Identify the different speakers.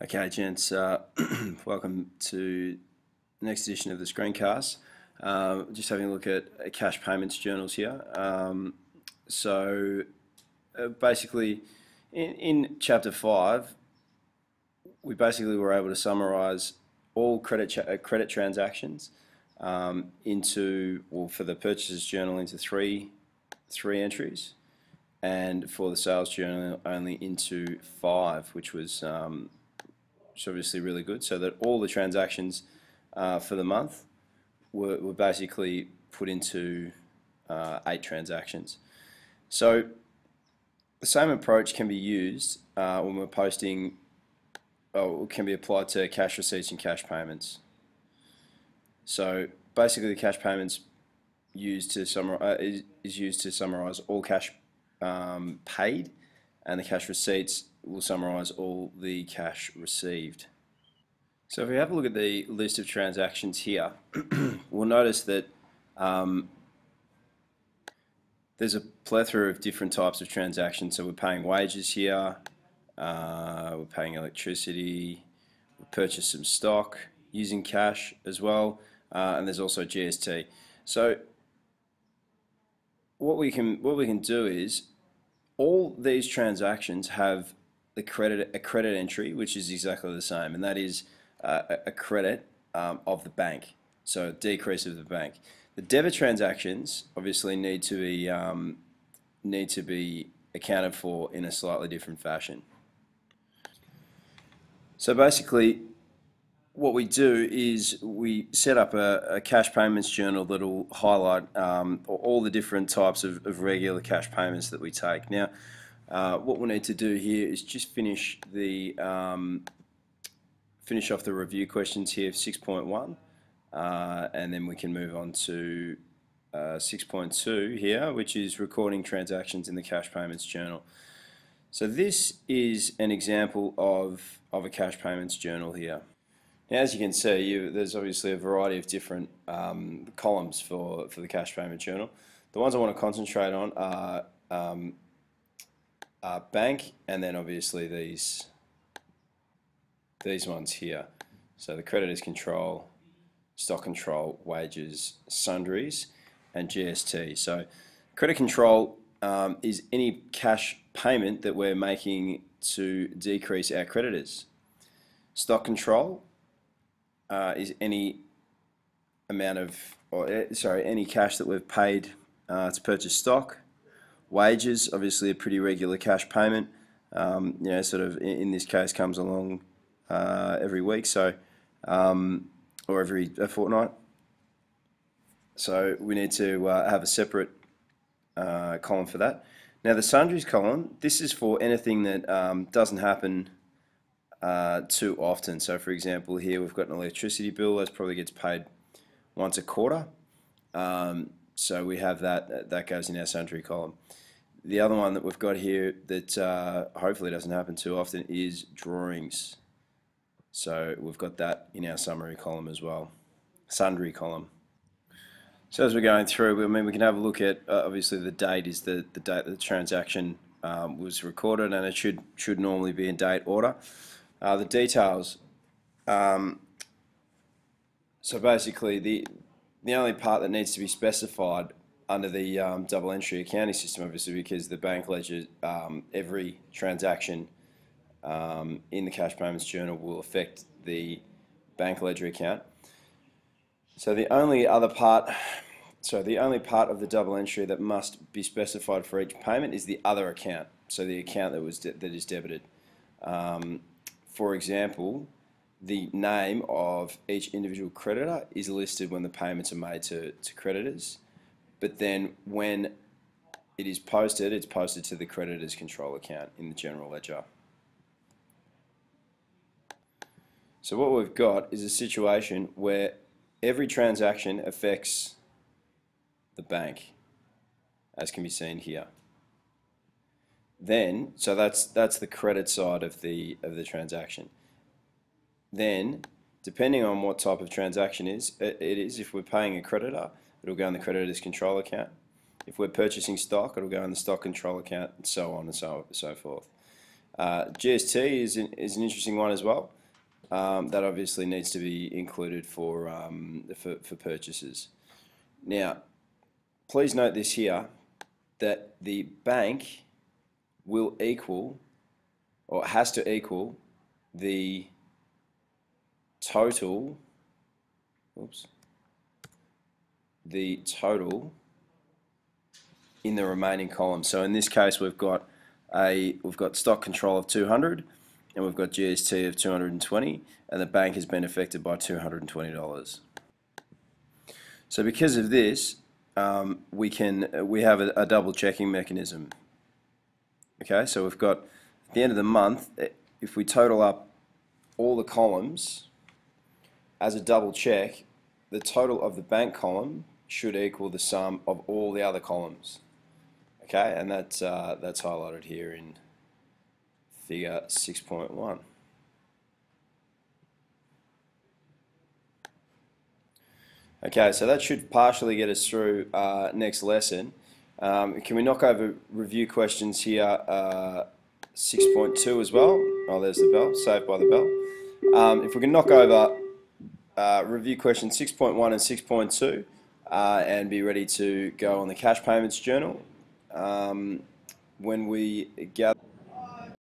Speaker 1: Okay, gents, welcome to the next edition of the screencast. Just having a look at cash payments journals here. Basically, in chapter 5, we basically were able to summarize all credit transactions for the purchases journal into three entries, and for the sales journal only into 5, which was obviously really good, so that all the transactions for the month were basically put into 8 transactions. So the same approach can be used when we're posting, can be applied to cash receipts and cash payments. So basically the cash payments used to summarize, is used to summarize all cash paid, and the cash receipts will summarize all the cash received. So if we have a look at the list of transactions here, we'll notice that there's a plethora of different types of transactions. So we're paying wages here, we're paying electricity, we purchased some stock using cash as well, and there's also GST. So what we can do is, all these transactions have a credit entry, which is exactly the same, and that is a credit of the bank, so a decrease of the bank. The debit transactions obviously need to be accounted for in a slightly different fashion. So basically, what we do is we set up a cash payments journal that will highlight all the different types of regular cash payments that we take. Now, what we'll need to do here is just finish off the review questions here of 6.1, and then we can move on to 6.2 here, which is recording transactions in the cash payments journal. So this is an example of a cash payments journal here. Now, as you can see, there's obviously a variety of different columns for the cash payment journal. The ones I want to concentrate on are bank, and then obviously these ones here. So the creditors control, stock control, wages, sundries, and GST. So credit control is any cash payment that we're making to decrease our creditors. Stock control is any amount of, any cash that we've paid to purchase stock. Wages, obviously a pretty regular cash payment, sort of in this case comes along every week, so or every fortnight. So we need to have a separate column for that. Now the sundries column, this is for anything that doesn't happen too often. So for example, here we've got an electricity bill that probably gets paid once a quarter. So we have that goes in our sundry column. The other one that we've got here that hopefully doesn't happen too often is drawings. So we've got that in our summary column as well, sundry column. So as we're going through, we can have a look at, obviously the date is the date that the transaction was recorded, and it should normally be in date order. The details, so basically the only part that needs to be specified under the double entry accounting system, obviously because the bank ledger, every transaction in the cash payments journal will affect the bank ledger account. So the only part of the double entry that must be specified for each payment is the other account, so the account that is debited. For example, the name of each individual creditor is listed when the payments are made to creditors, but then when it is posted, it's posted to the creditor's control account in the general ledger. So what we've got is a situation where every transaction affects the bank, as can be seen here. Then, so that's the credit side of the transaction. Then, depending on what type of transaction it is, if we're paying a creditor, it'll go in the creditor's control account. If we're purchasing stock, it'll go in the stock control account, and so on and so forth. GST is an interesting one as well. That obviously needs to be included for purchases. Now, please note this here, that the bank will equal, or has to equal, the total, in the remaining column. So in this case, we've got stock control of 200, and we've got GST of 220, and the bank has been affected by $220. So because of this, we have a double checking mechanism. Okay, so we've got, at the end of the month, if we total up all the columns as a double check, the total of the bank column should equal the sum of all the other columns. Okay, and that's highlighted here in figure 6.1. Okay, so that should partially get us through next lesson. Can we knock over review questions here, 6.2 as well? Oh, there's the bell, saved by the bell. If we can knock over review questions 6.1 and 6.2 and be ready to go on the cash payments journal when we gather